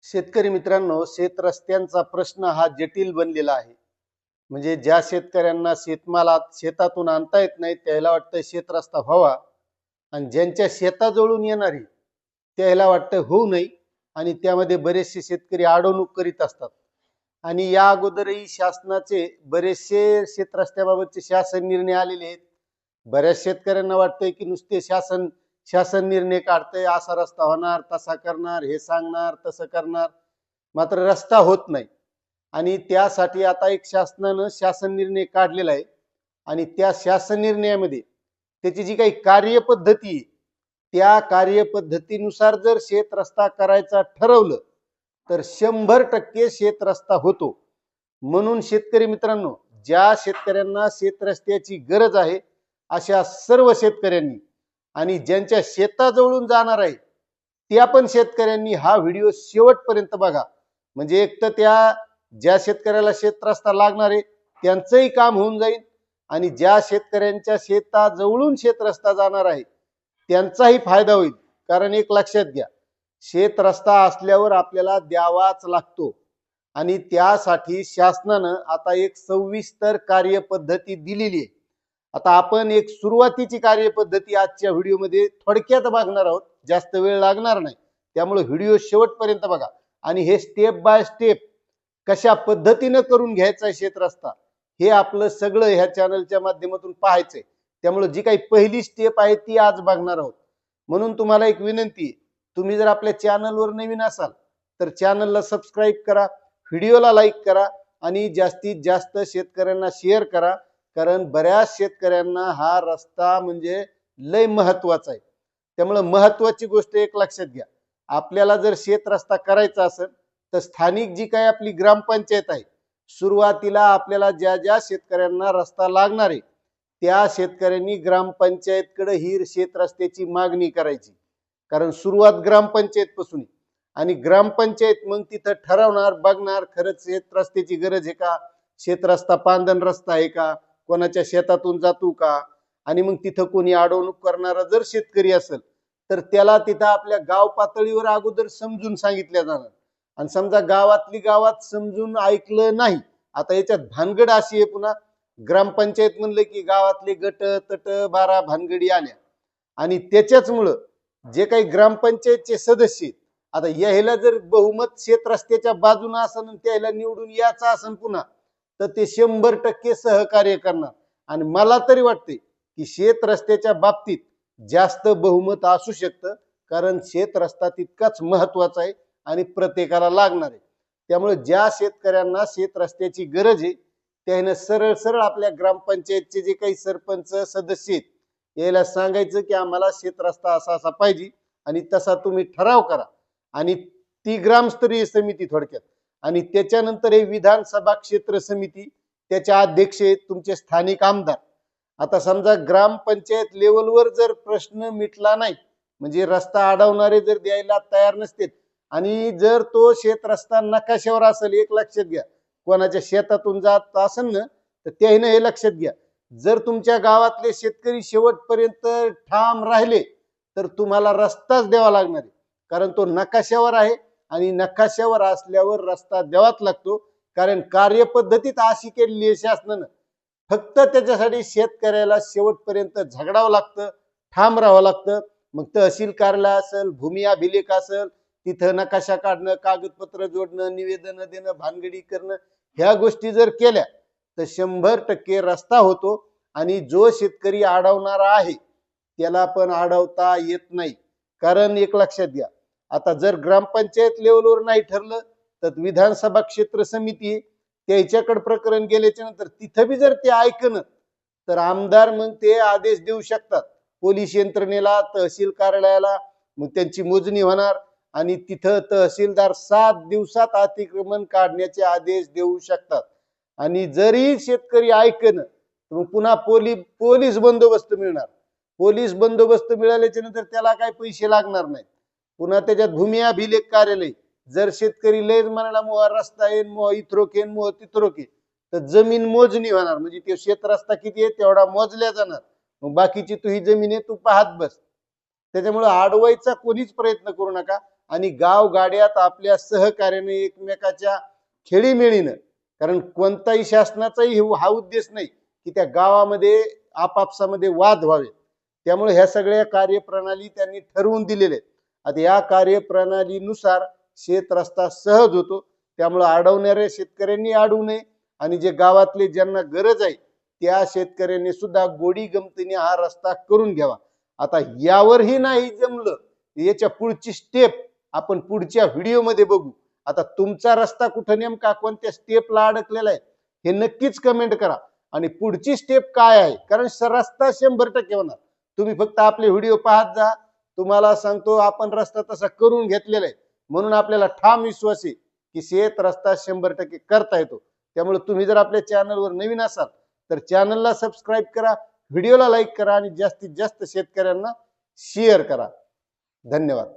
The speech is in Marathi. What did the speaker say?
शेतकरी मित्रांनो, शेत रस्त्यांचा प्रश्न हा जटिल बनलेला आहे. म्हणजे ज्या शेतकऱ्यांना शेतमालात शेतातून आणता येत नाही त्याला वाटतं शेत रस्ता व्हावा, आणि ज्यांच्या शेताजवळून येणारी त्याला वाटतं होऊ नये. आणि त्यामध्ये बरेचसे शेतकरी अडवणूक करीत असतात. आणि या अगोदरही शासनाचे बरेचसे शेत रस्त्याबाबतचे शासन निर्णय आलेले आहेत. बऱ्याच शेतकऱ्यांना वाटतंय की नुसते शासन शासन निर्णय काढतंय, असा रस्ता होणार, तसा करणार, हे सांगणार, तसं करणार, मात्र रस्ता होत नाही. आणि त्यासाठी आता एक शासनानं शासन निर्णय काढलेला आहे. आणि त्या शासन निर्णयामध्ये त्याची जी काही कार्यपद्धती आहे, त्या कार्यपद्धतीनुसार जर शेत रस्ता करायचा ठरवलं तर 100% शेत रस्ता होतो. म्हणून शेतकरी मित्रांनो, ज्या शेतकऱ्यांना शेत रस्त्याची गरज आहे अशा सर्व शेतकऱ्यांनी आणि ज्यांच्या शेताजवळून जाणार आहे त्या पण शेतकऱ्यांनी हा व्हिडिओ शेवटपर्यंत बघा. म्हणजे एक तर त्या ज्या शेतकऱ्याला शेत रस्ता लागणार आहे त्यांचंही काम होऊन जाईल, आणि ज्या शेतकऱ्यांच्या शेताजवळून शेत रस्ता जाणार आहे त्यांचाही फायदा होईल. कारण एक लक्षात घ्या, शेत रस्ता असल्यावर आपल्याला द्यावाच लागतो. आणि त्यासाठी शासनानं आता एक सविस्तर कार्यपद्धती दिलेली आहे. आता आपण एक सुरुवातीची कार्यपद्धती आजच्या व्हिडिओमध्ये थोडक्यात बघणार आहोत, जास्त वेळ लागणार नाही. त्यामुळे व्हिडिओ शेवटपर्यंत बघा. आणि हे स्टेप बाय स्टेप कशा पद्धतीनं करून घ्यायचा शेत रस्ता हे आपलं सगळं ह्या चॅनलच्या माध्यमातून पाहायचंय. त्यामुळे जी काही पहिली स्टेप आहे ती आज बघणार आहोत. म्हणून तुम्हाला एक विनंती आहे, तुम्ही जर आपल्या चॅनलवर नवीन असाल तर चॅनलला सबस्क्राईब करा, व्हिडिओला लाईक करा आणि जास्तीत जास्त शेतकऱ्यांना शेअर करा. कारण बऱ्याच शेतकऱ्यांना हा रस्ता म्हणजे लय महत्वाचा आहे. त्यामुळे महत्वाची गोष्ट एक लक्षात घ्या, आपल्याला जर शेत रस्ता करायचा असेल तर स्थानिक जी काही आपली ग्रामपंचायत आहे, सुरुवातीला आपल्याला ज्या ज्या शेतकऱ्यांना रस्ता लागणार आहे त्या शेतकऱ्यांनी ग्रामपंचायतकडे ही शेत रस्त्याची मागणी करायची. कारण सुरुवात ग्रामपंचायत पासून आहे. आणि ग्रामपंचायत मग तिथं ठरवणार, बघणार खरंच शेत रस्त्याची गरज आहे का, शेत रस्ता पांदन रस्ता आहे का, कोणाच्या शेतातून जातो का. आणि मग तिथं कोणी अडवणूक करणारा जर शेतकरी असेल तर त्याला तिथं आपल्या गाव पातळीवर अगोदर समजून सांगितल्या जाणार. आणि समजा गावातली गावात समजून ऐकलं नाही, आता याच्यात भानगड अशी आहे, पुन्हा ग्रामपंचायत म्हणलं की गावातले गट तट बारा भानगडी आल्या. आणि त्याच्याचमुळं जे काही ग्रामपंचायतचे सदस्य आहेत, आता याला जर बहुमत शेत रस्त्याच्या बाजूने असेल त्याला निवडून यायचं असेल पुन्हा, तर ते 100% सहकार्य करणार. आणि मला तरी वाटते की शेत रस्त्याच्या बाबतीत जास्त बहुमत असू शकतं, कारण शेत रस्ता तितकाच महत्वाचा आहे आणि प्रत्येकाला लागणार आहे. त्यामुळे ज्या शेतकऱ्यांना शेत रस्त्याची गरज आहे त्याने सरळ सरळ आपल्या ग्रामपंचायतचे जे काही सरपंच सदस्य आहेत याला सांगायचं की आम्हाला शेत रस्ता असा असा पाहिजे, आणि तसा तुम्ही ठराव करा. आणि ती ग्रामस्तरीय समिती थोडक्यात, आणि त्याच्यानंतर हे विधानसभा क्षेत्र समिती, त्याच्या अध्यक्ष आहेत तुमचे स्थानिक आमदार. आता समजा ग्रामपंचायत लेवलवर जर प्रश्न मिटला नाही, म्हणजे रस्ता अडवणारे जर द्यायला तयार नसतील, आणि जर तो शेत रस्ता नकाशावर असेल, एक लक्षात घ्या, कोणाच्या शेतातून जात असेल ना तर त्याने हे लक्षात घ्या, जर तुमच्या गावातले शेतकरी शेवटपर्यंत ठाम राहिले तर तुम्हाला रस्ताच द्यावा लागणार आहे. कारण तो नकाशावर आहे, आणि नकाशावर असल्यावर रस्ता द्यावाच लागतो. कारण कार्यपद्धतीत अशी केलेली आहे शासनानं, फक्त त्याच्यासाठी शेतकऱ्याला शेवटपर्यंत झगडावं लागतं, ठाम राहावं लागतं. मग तहसील कार्यालय असेल, भूमी अभिलेख असेल, तिथं नकाशा काढणं, कागदपत्र जोडणं, निवेदन देणं, भानगडी करणं, ह्या गोष्टी जर केल्या तर 100% रस्ता होतो. आणि जो शेतकरी अडवणारा आहे त्याला पण अडवता येत नाही. कारण एक लक्षात घ्या, आता जर ग्रामपंचायत लेवलवर नाही ठरलं तर विधानसभा क्षेत्र समिती त्याच्याकडे प्रकरण गेल्याच्या नंतर तिथं बी जर ते ऐकन तर आमदार मग ते आदेश देऊ शकतात पोलीस यंत्रणेला, तहसील कार्यालयाला. मग त्यांची मोजणी होणार आणि तिथं तहसीलदार 7 दिवसात अतिक्रमण काढण्याचे आदेश देऊ शकतात. आणि जरी शेतकरी ऐकन मग पुन्हा पोलीस बंदोबस्त मिळणार. पोलीस बंदोबस्त मिळाल्याच्या नंतर त्याला काही पैसे लागणार नाहीत. पुन्हा त्याच्यात भूमी अभिलेख कार्यालय, जर शेतकरी लयच म्हणाला मोहा रस्ता येईन, मोहा इथरोकेन, मोह तिथरोके, तर जमीन मोजणी होणार. म्हणजे ते शेत रस्ता किती आहे तेवढा मोजल्या जाणार. मग बाकीची तू ही जमीन आहे तू पाहत बस. त्याच्यामुळे अडवायचा कोणीच प्रयत्न करू नका. आणि गावगाड्यात आपल्या सहकार्याने एकमेकाच्या खेळीमेळीनं, कारण कोणताही शासनाचाही हा उद्देश नाही की त्या गावामध्ये आपापसामध्ये वाद व्हावे, त्यामुळे ह्या सगळ्या कार्यप्रणाली त्यांनी ठरवून दिलेल्या आहेत. आता या कार्यप्रणालीनुसार शेत रस्ता सहज होतो, त्यामुळे अडवणाऱ्या शेतकऱ्यांनी अडवू नये आणि जे गावातले ज्यांना गरज आहे त्या शेतकऱ्यांनी सुद्धा गोडी गमतीने हा रस्ता करून घ्यावा. आता यावरही नाही जमलं, याच्या पुढची स्टेप आपण पुढच्या व्हिडिओमध्ये बघू. आता तुमचा रस्ता कुठं नेमका कोणत्या स्टेपला अडकलेला आहे हे नक्कीच कमेंट करा आणि पुढची स्टेप काय आहे, कारण रस्ता 100% होणार. तुम्ही फक्त आपले व्हिडिओ पाहत जा. तुम्हाला सांगतो आपण रस्ता तसा करून घेतलेला आहे, म्हणून आपल्याला ठाम विश्वास आहे की शेत रस्ता 100% करता येतो. त्यामुळे तुम्ही जर आपल्या चॅनलवर नवीन असाल तर चॅनलला सबस्क्राईब करा, व्हिडिओला लाईक करा आणि जास्तीत जास्त शेतकऱ्यांना शेअर करा. धन्यवाद.